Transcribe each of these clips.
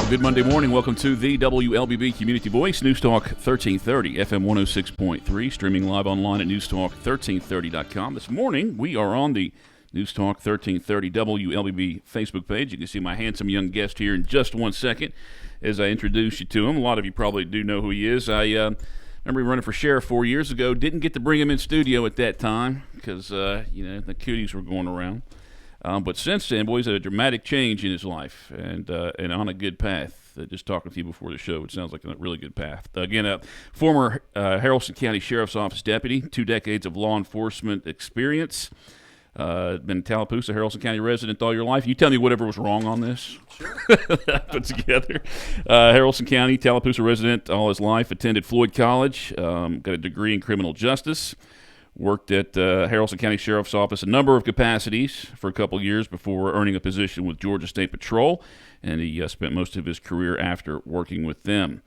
Good Monday morning. Welcome to the WLBB Community Voice, News Talk 1330, FM 106.3, streaming live online at newstalk1330.com. This morning, we are on the News Talk 1330 WLBB Facebook page. You can see my handsome young guest here in just 1 second as I introduce you to him. A lot of you probably do know who he is. I remember him running for sheriff 4 years ago. Didn't get to bring him in studio at that time because, the cooties were going around. But since then, boy, he's had a dramatic change in his life and on a good path. Just talking to you before the show, it sounds like a really good path. Again, former Haralson County Sheriff's Office deputy, 2 decades of law enforcement experience. Been a Tallapoosa, Haralson County resident all your life. You tell me whatever was wrong on this. Sure. That I put together. Haralson County, Tallapoosa resident all his life. Attended Floyd College. Got a degree in criminal justice. Worked at Haralson County Sheriff's Office a number of capacities for a couple years before earning a position with Georgia State Patrol, and he spent most of his career after working with them.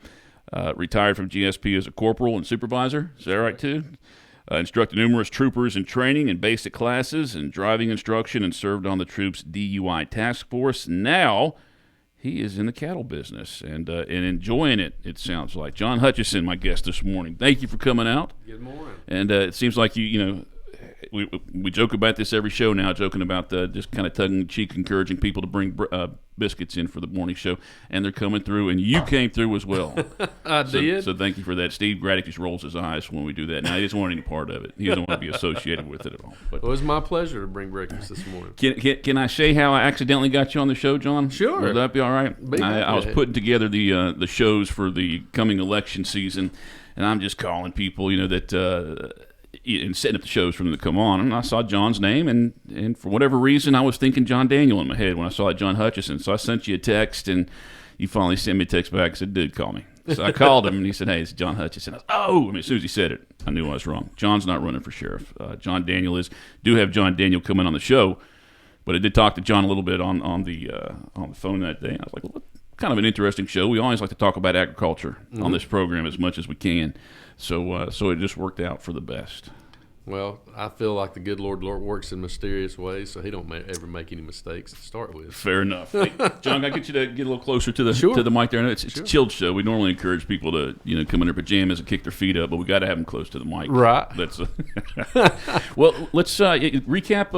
Retired from GSP as a corporal and supervisor. Is that right, too? Instructed numerous troopers in training and basic classes and driving instruction and served on the troops' DUI task force. Now he is in the cattle business and enjoying it, it sounds like. John Hutcheson, my guest this morning. Thank you for coming out. Good morning. And it seems like we joke about this every show now, joking about just kind of tongue-in-cheek encouraging people to bring biscuits in for the morning show, and they're coming through, and you came through as well. I did. So thank you for that. Steve Braddock just rolls his eyes when we do that. Now, he doesn't want any part of it. He doesn't want to be associated with it at all. But, it was my pleasure to bring breakfast this morning. Can I say how I accidentally got you on the show, John? Sure. Would that be all right? I was putting together the shows for the coming election season, and I'm just calling people, that and setting up the shows for them to come on. And I saw John's name, and for whatever reason, I was thinking John Daniel in my head when I saw John Hutcheson. So I sent you a text, and you finally sent me a text back and said, dude, call me. So I called him, and he said, hey, it's John Hutcheson. As soon as he said it, I knew I was wrong. John's not running for sheriff. John Daniel is. Do have John Daniel coming on the show, but I did talk to John a little bit on the phone that day. And I was like, well, kind of an interesting show. We always like to talk about agriculture on this program as much as we can. So it just worked out for the best. Well, I feel like the good Lord works in mysterious ways, so he don't ever make any mistakes to start with. Fair enough. Hey, John, I get you to get a little closer to the Sure. to the mic there. I know it's a chilled show. We normally encourage people to come in their pajamas and kick their feet up, but we got to have them close to the mic. Right. That's well. Let's recap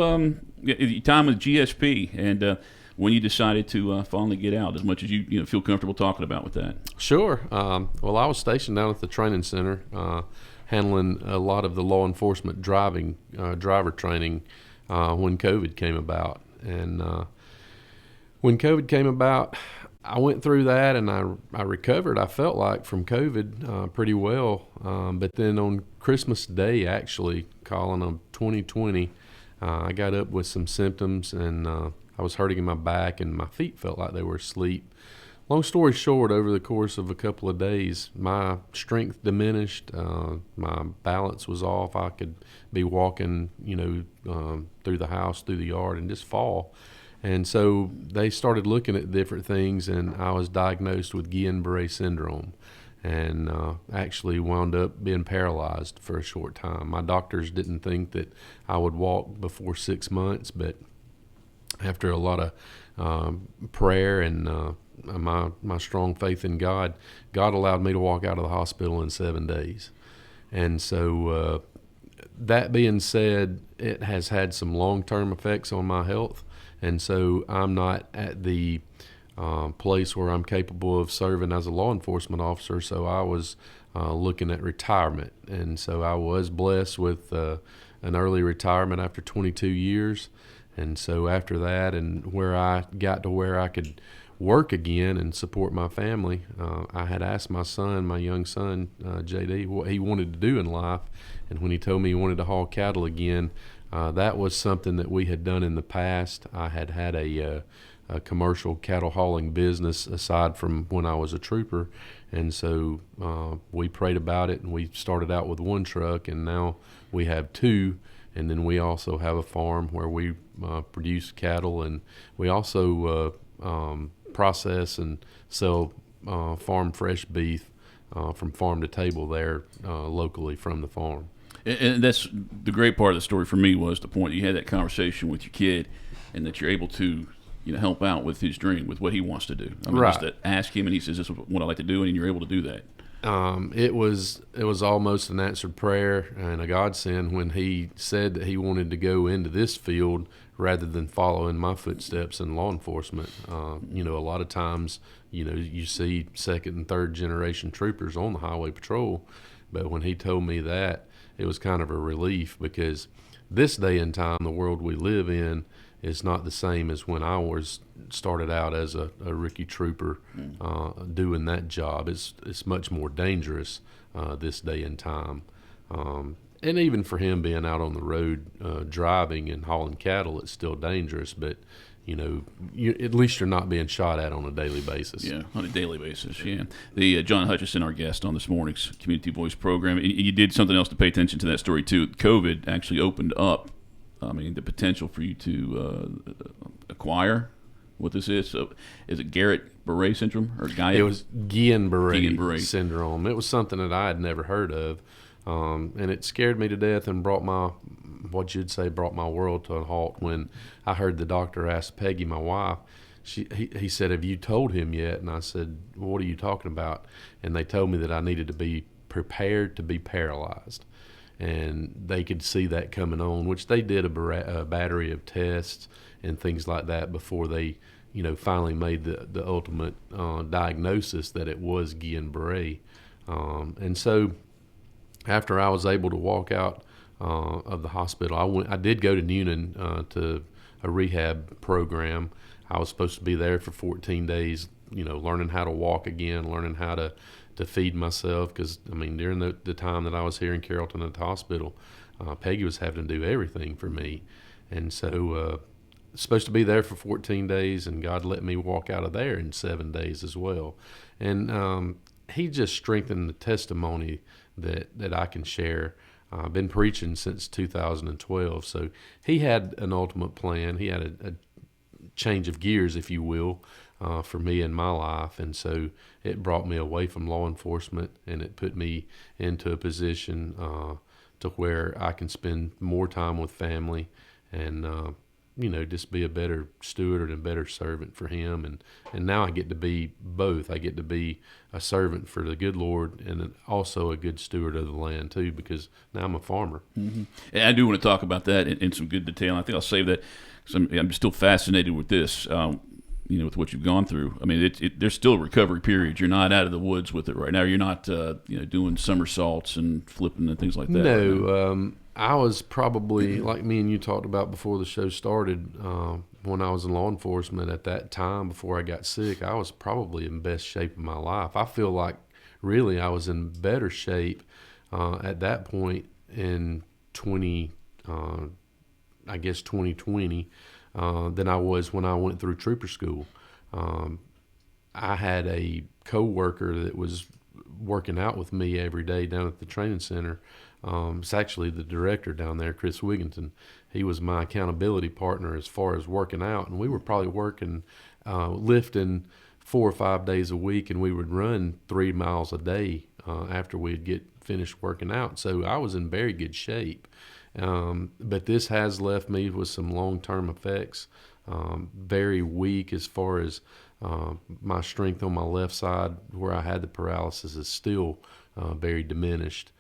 your time with GSP and when you decided to finally get out, as much as you feel comfortable talking about with that. Sure. Well, I was stationed down at the training center, handling a lot of the law enforcement driver training when COVID came about. And when COVID came about, I went through that and I recovered, I felt like, from COVID pretty well. But then on Christmas Day, actually, Colin, of 2020, I got up with some symptoms and I was hurting in my back and my feet felt like they were asleep. Long story short, over the course of a couple of days, my strength diminished, my balance was off. I could be walking, through the house, through the yard, and just fall. And so they started looking at different things, and I was diagnosed with Guillain-Barré syndrome and actually wound up being paralyzed for a short time. My doctors didn't think that I would walk before 6 months, but after a lot of prayer and my strong faith in God allowed me to walk out of the hospital in 7 days. And so that being said, it has had some long-term effects on my health. And so I'm not at the place where I'm capable of serving as a law enforcement officer. So I was looking at retirement. And so I was blessed with an early retirement after 22 years. And so after that, and where I got to where I could work again and support my family, I had asked my young son, JD, what he wanted to do in life. And when he told me he wanted to haul cattle again, that was something that we had done in the past. I had a commercial cattle hauling business aside from when I was a trooper. And so we prayed about it, and we started out with one truck, and now we have two. And then we also have a farm where we produce cattle, and we also process and sell farm fresh beef from farm to table there locally from the farm. And that's the great part of the story for me was the point you had that conversation with your kid, and that you're able to help out with his dream, with what he wants to do. I mean, Right. just to ask him, and he says, "This is what I like to do," and you're able to do that. It was almost an answered prayer and a godsend when he said that he wanted to go into this field rather than follow in my footsteps in law enforcement. A lot of times, you see second and third generation troopers on the highway patrol, but when he told me that, it was kind of a relief, because this day and time, the world we live in, is not the same as when I was started out as a rookie trooper doing that job. It's much more dangerous this day and time. And even for him being out on the road driving and hauling cattle, it's still dangerous. But at least you're not being shot at on a daily basis. Yeah, on a daily basis. Yeah. The John Hutcheson, our guest on this morning's Community Voice program, and you did something else to pay attention to that story too. COVID actually opened up, the potential for you to acquire what this is. So, is it Guillain-Barré syndrome or Guillain? It was Guillain-Barré syndrome. It was something that I had never heard of, and it scared me to death and brought my world to a halt when I heard the doctor ask Peggy, my wife. He said, "Have you told him yet?" And I said, "What are you talking about?" And they told me that I needed to be prepared to be paralyzed. And they could see that coming on, which they did a battery of tests and things like that before they, finally made the ultimate diagnosis that it was Guillain-Barré. And so after I was able to walk out of the hospital, I did go to Newnan to a rehab program. I was supposed to be there for 14 days, learning how to walk again, learning how to feed myself, because during the time that I was here in Carrollton at the hospital, Peggy was having to do everything for me. And so supposed to be there for 14 days, and God let me walk out of there in 7 days as well. And he just strengthened the testimony that I can share. I've been preaching since 2012, so he had an ultimate plan. He had a change of gears, if you will, for me in my life. And so it brought me away from law enforcement, and it put me into a position to where I can spend more time with family and, just be a better steward and a better servant for him. And now I get to be both. I get to be a servant for the good Lord and also a good steward of the land too, because now I'm a farmer. Mm-hmm. And I do want to talk about that in some good detail. I think I'll save that, because I'm still fascinated with this. With what you've gone through. There's still a recovery period. You're not out of the woods with it right now. You're not, doing somersaults and flipping and things like that. No, right? I was probably, like me and you talked about before the show started, when I was in law enforcement at that time before I got sick, I was probably in best shape of my life. I feel like really I was in better shape at that point in 2020, than I was when I went through trooper school. I had a coworker that was working out with me every day down at the training center. It's actually the director down there, Chris Wigginton. He was my accountability partner as far as working out, and we were probably working, lifting 4 or 5 days a week, and we would run 3 miles a day after we'd get finished working out. So I was in very good shape. But this has left me with some long-term effects. Very weak as far as my strength on my left side, where I had the paralysis, is still very diminished.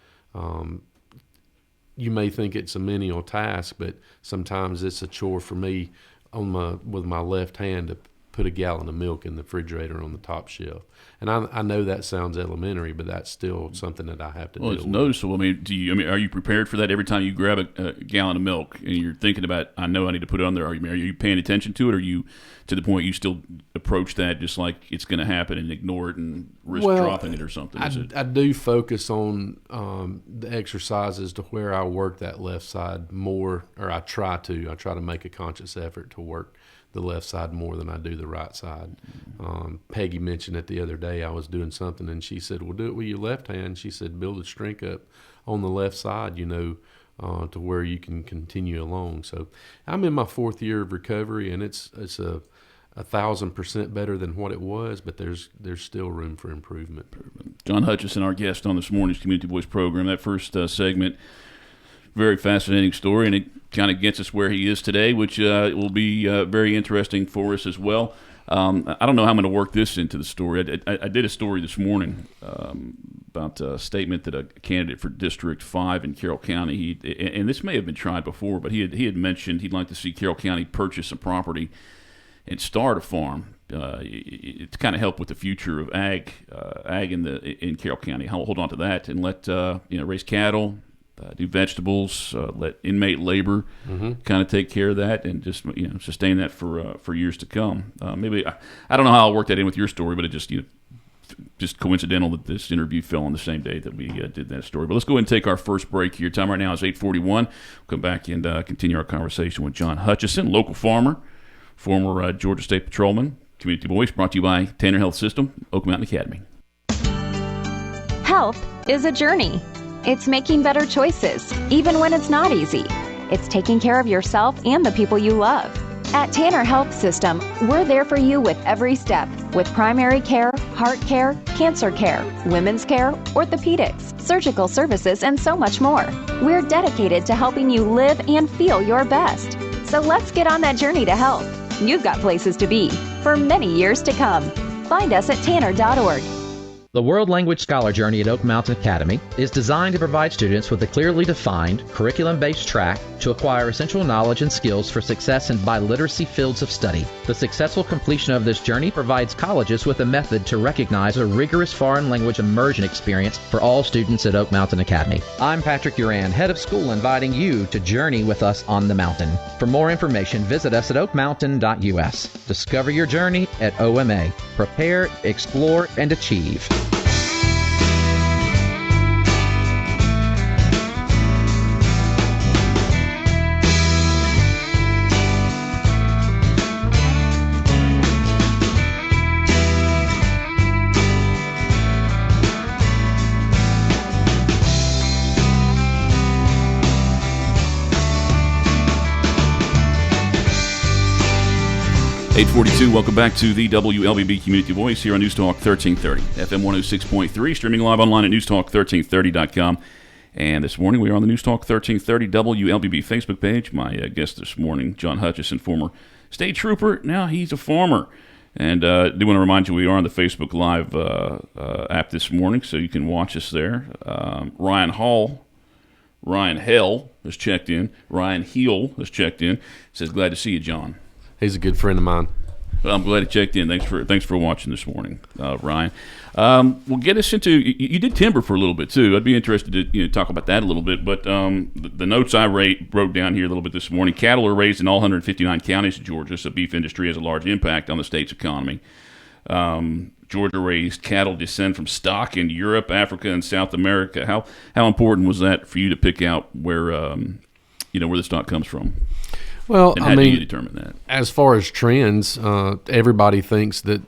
You may think it's a menial task, but sometimes it's a chore for me with my left hand to put a gallon of milk in the refrigerator on the top shelf. And I know that sounds elementary, but that's still something that I have to Well, deal it's with. noticeable. Are you prepared for that every time you grab a gallon of milk and you're thinking about, I know I need to put it on there? Are you paying attention to it? Or are you to the point you still approach that just like it's going to happen and ignore it and risk dropping it or something? I do focus on the exercises to where I work that left side more, or I try to make a conscious effort to work the left side more than I do the right side. Peggy mentioned it the other day. I was doing something and she said, "Well, do it with your left hand." She said, "Build the strength up on the left side, to where you can continue along." So I'm in my 4th year of recovery, and it's 1,000% better than what it was, but there's still room for improvement. John Hutcheson, our guest on this morning's Community Voice program. That first segment, very fascinating story, and it kind of gets us where he is today, which will be very interesting for us as well. I don't know how I'm going to work this into the story. I did a story this morning about a statement that a candidate for District 5 in Carroll County, and this may have been tried before, but he had mentioned he'd like to see Carroll County purchase a property and start a farm. To kind of help with the future of ag in Carroll County. Hold on to that and let raise cattle, do vegetables, let inmate labor kind of take care of that, and just sustain that for years to come. Maybe I don't know how I'll work that in with your story, but it just coincidental that this interview fell on the same day that we did that story. But let's go ahead and take our first break here. Time right now is 8:41. We'll come back and continue our conversation with John Hutcheson, local farmer, former Georgia State Patrolman, Community Voice, brought to you by Tanner Health System, Oak Mountain Academy. Health is a journey. It's making better choices, even when it's not easy. It's taking care of yourself and the people you love. At Tanner Health System, we're there for you with every step, with primary care, heart care, cancer care, women's care, orthopedics, surgical services, and so much more. We're dedicated to helping you live and feel your best. So let's get on that journey to health. You've got places to be for many years to come. Find us at tanner.org. The World Language Scholar Journey at Oak Mountain Academy is designed to provide students with a clearly defined, curriculum-based track to acquire essential knowledge and skills for success in biliteracy fields of study. The successful completion of this journey provides colleges with a method to recognize a rigorous foreign language immersion experience for all students at Oak Mountain Academy. I'm Patrick Uran, head of school, inviting you to journey with us on the mountain. For more information, visit us at oakmountain.us. Discover your journey at OMA. Prepare, explore, and achieve. Welcome back to the WLBB Community Voice here on News Talk 1330, FM 106.3, streaming live online at newstalk1330.com. And this morning we are on the News Talk 1330 WLBB Facebook page. My guest this morning, John Hutcheson, former state trooper. Now he's a farmer. And I do want to remind you we are on the Facebook Live app this morning, so you can watch us there. Ryan Hell has checked in. Ryan Heel has checked in. Says, glad to see you, John. He's a good friend of mine. Well, I'm glad he checked in. Thanks for watching this morning, Ryan. We'll get us into. You did timber for a little bit too. I'd be interested to talk about that a little bit. But the notes I wrote down here a little bit this morning. Cattle are raised in all 159 counties of Georgia, so beef industry has a large impact on the state's economy. Georgia-raised cattle descend from stock in Europe, Africa, and South America. How important was that for you to pick out where where the stock comes from? Well, and how do you determine that? As far as trends, everybody thinks that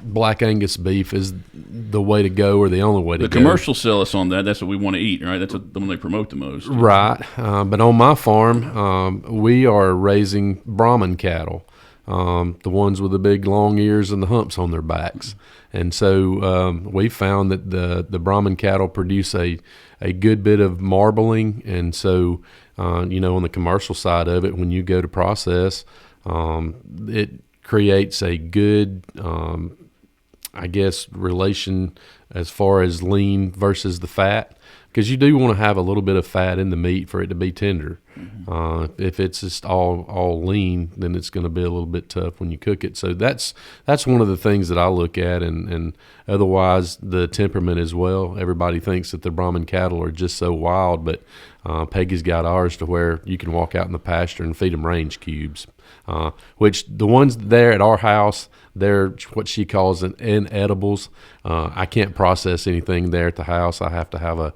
Black Angus beef is the way to go or the only way to go. The commercials sell us on that. That's what we want to eat, right? That's the one they promote the most. Right. But on my farm, we are raising Brahman cattle, the ones with the big long ears and the humps on their backs. And so we found that the Brahman cattle produce a good bit of marbling. And so, on the commercial side of it, when you go to process, it creates a good, relation as far as lean versus the fat. Because you do want to have a little bit of fat in the meat for it to be tender. Mm-hmm. If it's just all lean, then it's going to be a little bit tough when you cook it. So that's one of the things that I look at, and otherwise the temperament as well. Everybody thinks that the Brahman cattle are just so wild, but Peggy's got ours to where you can walk out in the pasture and feed them range cubes, which the ones there at our house, they're what she calls an inedibles. I can't process anything there at the house. I have to have a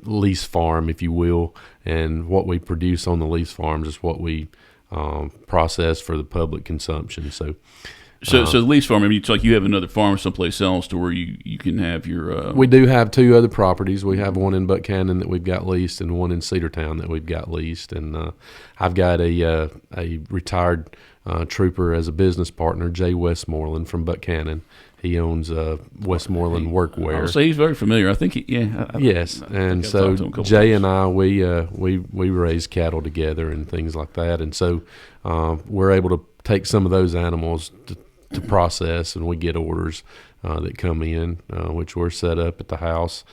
lease farm, if you will, and what we produce on the lease farms is what we process for the public consumption. So the lease farm, I mean, it's like you have another farm someplace else to where you can have your... We do have two other properties. We have one in Buchanan that we've got leased and one in Cedartown that we've got leased. And I've got a retired trooper as a business partner, Jay Westmoreland from Buchanan. He owns Westmoreland Workwear. I'll say he's very familiar. I think Yes, and so Jay and I, we raise cattle together and things like that, and so we're able to take some of those animals to process, and we get orders that come in, which we're set up at the house.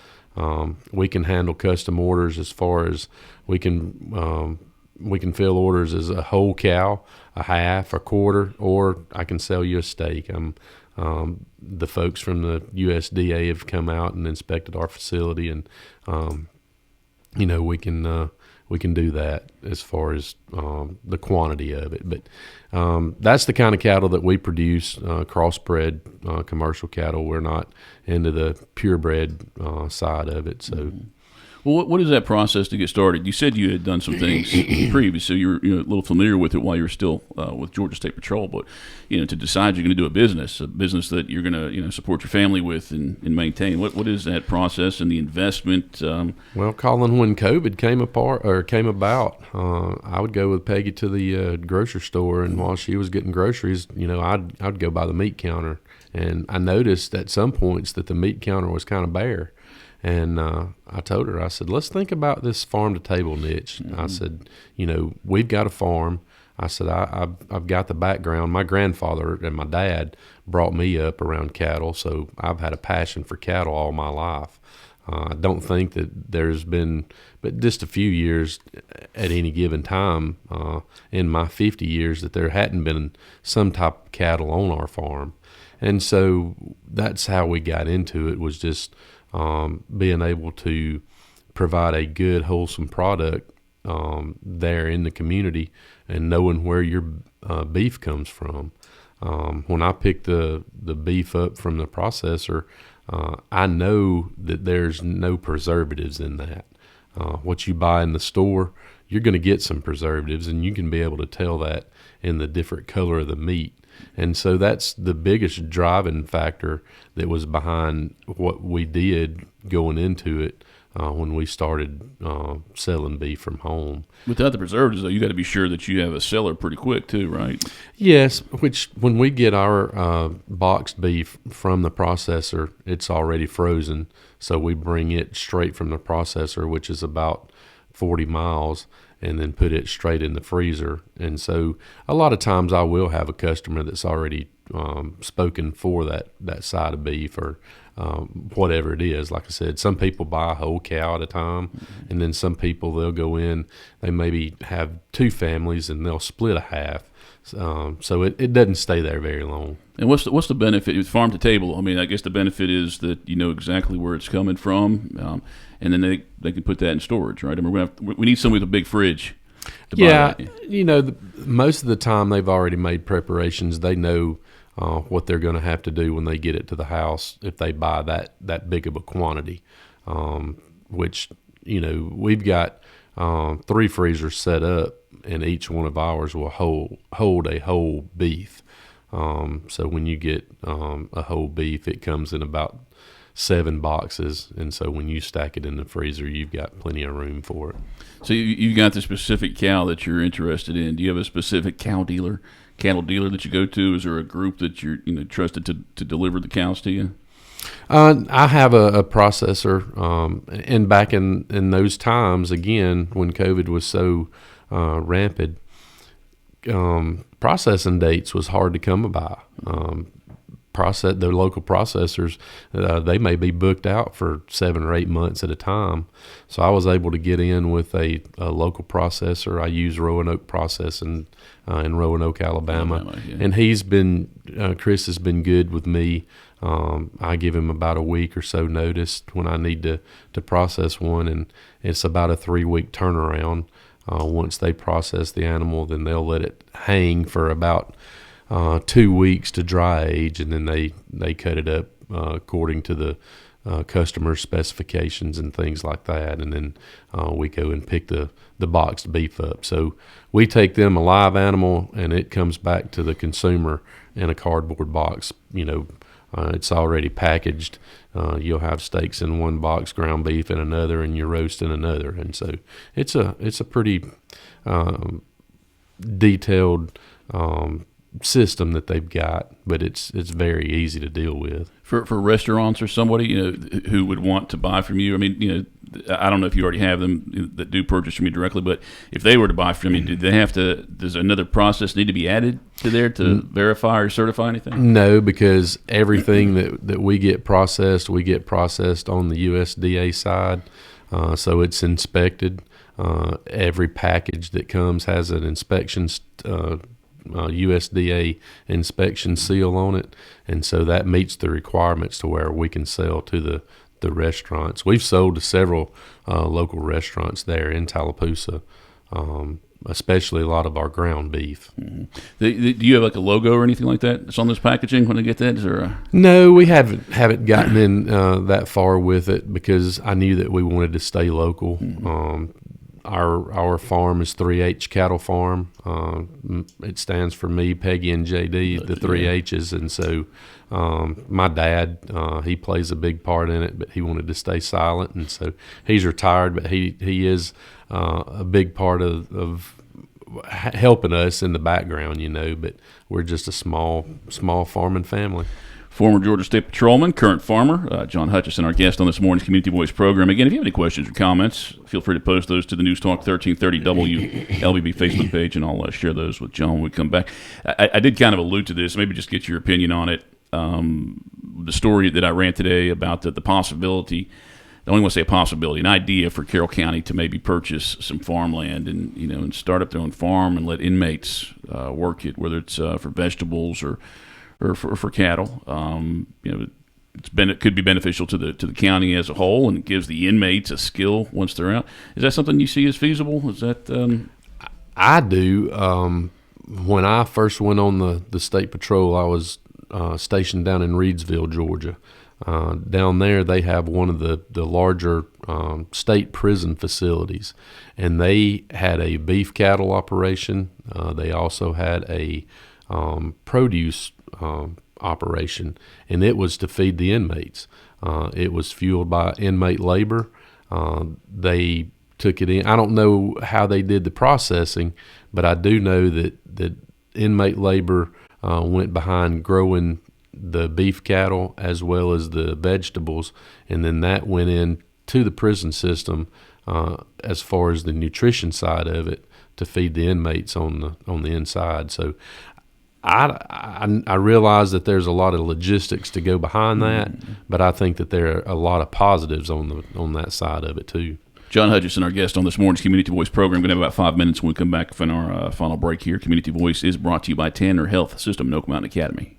We can handle custom orders as far as we can fill orders as a whole cow, a half, a quarter, or I can sell you a steak. The folks from the USDA have come out and inspected our facility, and we can do that as far as the quantity of it. But that's the kind of cattle that we produce, crossbred commercial cattle. We're not into the purebred side of it. So. Mm-hmm. Well, what is that process to get started? You said you had done some things previous, so you're a little familiar with it while you were still with Georgia State Patrol. But to decide you're going to do a business that you're going to support your family with and maintain. What is that process and the investment? Well, Colin, when COVID came about, I would go with Peggy to the grocery store, and while she was getting groceries, I'd go by the meat counter, and I noticed at some points that the meat counter was kind of bare. And I told her, I said, let's think about this farm-to-table niche. Mm-hmm. I said, we've got a farm. I said, I've got the background. My grandfather and my dad brought me up around cattle, so I've had a passion for cattle all my life. I don't think that there's been but just a few years at any given time in my 50 years that there hadn't been some type of cattle on our farm. And so that's how we got into it, was just being able to provide a good, wholesome product there in the community, and knowing where your beef comes from. When I pick the beef up from the processor, I know that there's no preservatives in that. What you buy in the store, you're going to get some preservatives, and you can be able to tell that in the different color of the meat. And so that's the biggest driving factor that was behind what we did going into it when we started selling beef from home. Without the preservatives, though, you got to be sure that you have a seller pretty quick too, right? Yes, which when we get our boxed beef from the processor, it's already frozen. So we bring it straight from the processor, which is about 40 miles, and then put it straight in the freezer. And so a lot of times I will have a customer that's already spoken for that side of beef, or whatever it is. Like I said, some people buy a whole cow at a time, mm-hmm. and then some people, they'll go in, they maybe have two families, and they'll split a half. So it doesn't stay there very long. And what's the benefit with farm to table? I mean, I guess the benefit is that you know exactly where it's coming from, and then they can put that in storage, right? I mean, we need somebody with a big fridge to buy that. Most of the time they've already made preparations. They know what they're going to have to do when they get it to the house if they buy that big of a quantity, which we've got 3 freezers set up, and each one of ours will hold a whole beef. So when you get a whole beef, it comes in about 7 boxes, and so when you stack it in the freezer, you've got plenty of room for it. So you got the specific cow that you're interested in. Do you have a specific cattle dealer that you go to? Is there a group that you're trusted to deliver the cows to you? I have a processor, and back in those times, again, when COVID was so rampant, processing dates was hard to come by. The local processors, they may be booked out for 7 or 8 months at a time. So I was able to get in with a local processor. I use Roanoke Processing in Roanoke, Alabama. Yeah. And Chris has been good with me. I give him about a week or so notice when I need to process one, and it's about a 3-week turnaround. Once they process the animal, then they'll let it hang for about 2 weeks to dry age, and then they cut it up according to the customer specifications and things like that, and then we go and pick the boxed beef up. So we take them a live animal, and it comes back to the consumer in a cardboard box. It's already packaged. You'll have steaks in one box, ground beef in another, and your roast in another. And so it's a pretty detailed system that they've got, but it's very easy to deal with. For restaurants or somebody who would want to buy from you, I mean, I don't know if you already have them that do purchase from you directly, but if they were to buy from you, do they have to? Does another process need to be added to there to verify or certify anything? No, because everything that we get processed on the USDA side, so it's inspected. Every package that comes has an inspection. USDA inspection seal on it, and so that meets the requirements to where we can sell to the restaurants. We've sold to several local restaurants there in Tallapoosa, especially a lot of our ground beef. Mm-hmm. Do you have like a logo or anything like that that's on this packaging when they get that? Is there No, we haven't gotten in that far with it because I knew that we wanted to stay local. Mm-hmm. Our farm is 3H Cattle Farm. It stands for me, Peggy, and JD, the 3 H's. And so my dad, he plays a big part in it, but he wanted to stay silent. And so he's retired, but he is a big part of helping us in the background, but we're just a small farming family. Former Georgia State Patrolman, current farmer, John Hutcheson, our guest on this morning's Community Voice program. Again, if you have any questions or comments, feel free to post those to the News Talk 1330 WLBB Facebook page, and I'll share those with John when we come back. I did kind of allude to this, maybe just get your opinion on it. The story that I ran today about the possibility, I only want to say a possibility, an idea for Carroll County to maybe purchase some farmland and start up their own farm and let inmates work it, whether it's for vegetables or for cattle. It could be beneficial to the county as a whole, and it gives the inmates a skill once they're out. Is that something you see as feasible? Is that I do. When I first went on the state patrol, I was stationed down in Reedsville, Georgia. Down there, they have one of the larger state prison facilities, and they had a beef cattle operation. They also had a produce operation, and it was to feed the inmates. It was fueled by inmate labor. They took it in. I don't know how they did the processing, but I do know that inmate labor went behind growing the beef cattle as well as the vegetables, and then that went in to the prison system as far as the nutrition side of it to feed the inmates on the inside. So I realize that there's a lot of logistics to go behind that, but I think that there are a lot of positives on that side of it too. John Hutcheson, our guest on this morning's Community Voice program. We're going to have about 5 minutes when we come back from our final break here. Community Voice is brought to you by Tanner Health System and Oak Mountain Academy.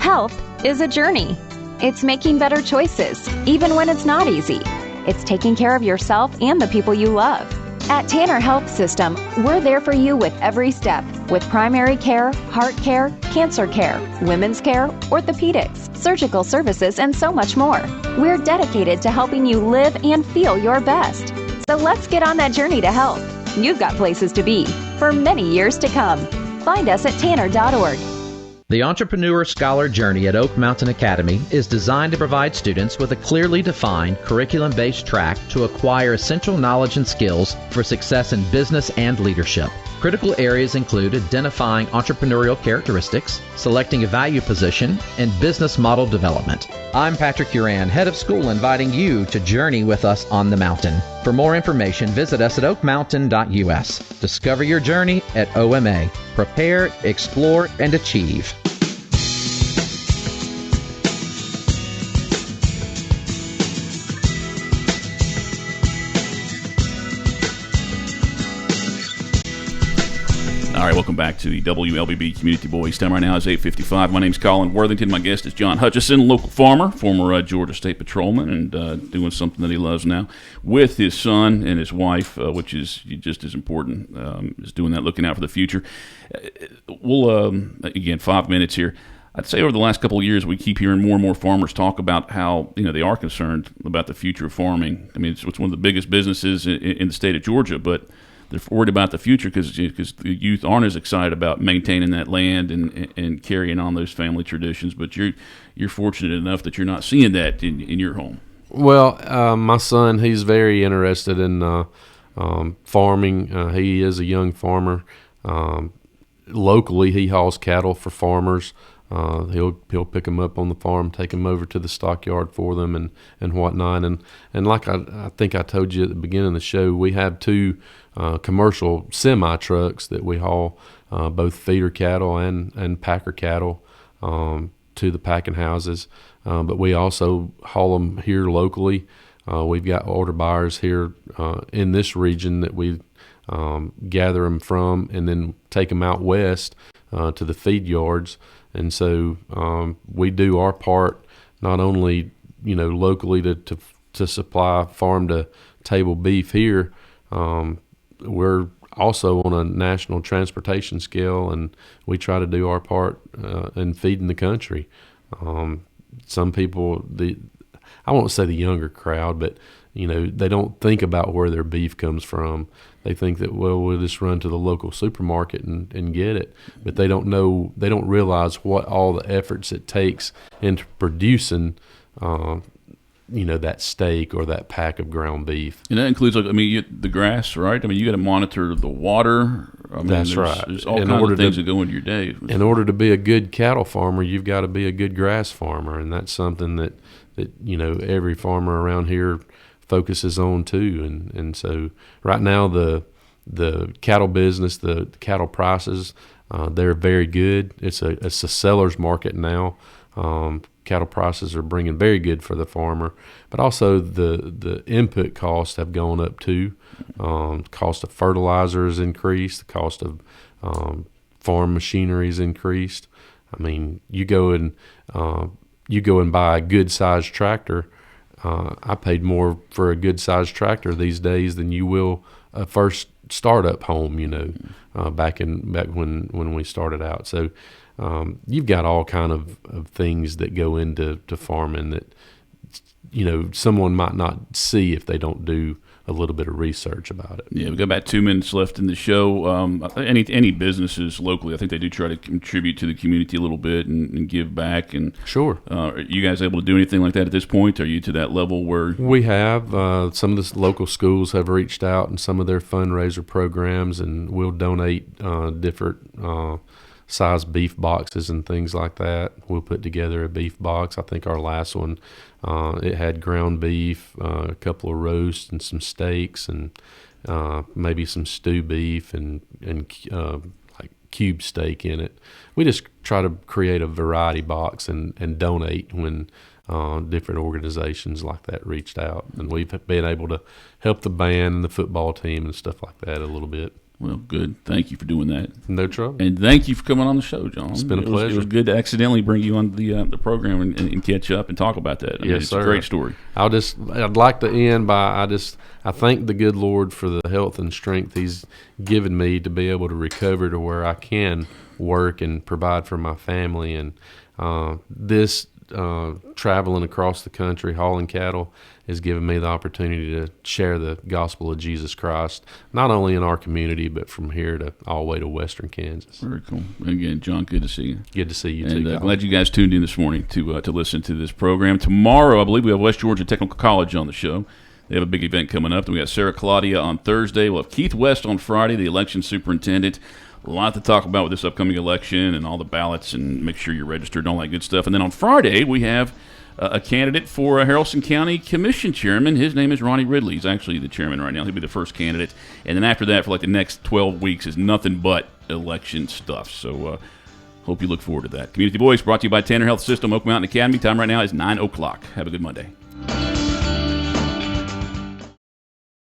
Health is a journey. It's making better choices, even when it's not easy. It's taking care of yourself and the people you love. At Tanner Health System, we're there for you with every step, with primary care, heart care, cancer care, women's care, orthopedics, surgical services, and so much more. We're dedicated to helping you live and feel your best. So let's get on that journey to health. You've got places to be for many years to come. Find us at tanner.org. The Entrepreneur Scholar Journey at Oak Mountain Academy is designed to provide students with a clearly defined curriculum-based track to acquire essential knowledge and skills for success in business and leadership. Critical areas include identifying entrepreneurial characteristics, selecting a value position, and business model development. I'm Patrick Uran, head of school, inviting you to journey with us on the mountain. For more information, visit us at oakmountain.us. Discover your journey at OMA. Prepare, explore, and achieve. All right, welcome back to the WLBB Community Voice. Time right now is 8:55. My name's Colin Worthington. My guest is John Hutcheson, local farmer, former Georgia State Patrolman, and doing something that he loves now with his son and his wife, which is just as important, is doing that, looking out for the future. We'll, again, 5 minutes here. I'd say over the last couple of years, we keep hearing more and more farmers talk about how they are concerned about the future of farming. I mean, it's one of the biggest businesses in the state of Georgia, but they're worried about the future because the youth aren't as excited about maintaining that land and carrying on those family traditions. But you're fortunate enough that you're not seeing that in your home. Well, my son, he's very interested in farming. He is a young farmer. locally, he hauls cattle for farmers. He'll pick them up on the farm, take them over to the stockyard for them, and whatnot. And like I think I told you at the beginning of the show, we have 2 commercial semi trucks that we haul both feeder cattle and packer cattle to the packing houses. But we also haul them here locally. We've got order buyers here in this region that we gather them from, and then take them out west to the feed yards. And so we do our part, not only locally to supply farm to table beef here. We're also on a national transportation scale, and we try to do our part in feeding the country. Some people, I won't say the younger crowd, but they don't think about where their beef comes from. They think that, well, we'll just run to the local supermarket and get it. But they don't realize what all the efforts it takes into producing, that steak or that pack of ground beef. And that includes, the grass, right? You got to monitor the water. That's right. There's all kinds of things that go into your day. In order to be a good cattle farmer, you've got to be a good grass farmer, and that's something that every farmer around here focuses on too. And so right now the cattle business, the cattle prices, they're very good. It's a seller's market now. Cattle prices are bringing very good for the farmer, but also the input costs have gone up too. Cost of fertilizer has increased. The cost of farm machinery has increased. You go and buy a good sized tractor. I paid more for a good sized tractor these days than you will a first startup home. Back when we started out. So you've got all kind of things that go into farming that someone might not see if they don't do a little bit of research about it. Yeah, we've got about 2 minutes left in the show. Any businesses locally, I think they do try to contribute to the community a little bit and give back. And sure. Are you guys able to do anything like that at this point? Are you to that level where we have? Some of the local schools have reached out in some of their fundraiser programs, and we'll donate different size beef boxes and things like that. We'll put together a beef box. I think our last one, it had ground beef, a couple of roasts and some steaks, and maybe some stew beef and like cube steak in it. We just try to create a variety box and donate when different organizations like that reached out. And we've been able to help the band and the football team and stuff like that a little bit. Well, good. Thank you for doing that. No trouble. And thank you for coming on the show, John. It's been a pleasure. It was good to accidentally bring you on the program and catch up and talk about that. Yes, it's sir. a great story. I'd like to end by I thank the good Lord for the health and strength He's given me to be able to recover to where I can work and provide for my family. And this traveling across the country hauling cattle has given me the opportunity to share the gospel of Jesus Christ, not only in our community, but from here to all the way to western Kansas. Very cool. Again, John, good to see you. Good to see you and, too. Glad you guys tuned in this morning to listen to this program. Tomorrow, I believe we have West Georgia Technical College on the show. They have a big event coming up. Then we got Sarah Claudia on Thursday. We'll have Keith West on Friday, the election superintendent. A lot to talk about with this upcoming election and all the ballots, and make sure you're registered and all that good stuff. And then on Friday, we have a candidate for Haralson County Commission chairman. His name is Ronnie Ridley. He's actually the chairman right now. He'll be the first candidate. And then after that, for like the next 12 weeks, is nothing but election stuff. So hope you look forward to that. Community Voice brought to you by Tanner Health System, Oak Mountain Academy. Time right now is 9 o'clock. Have a good Monday.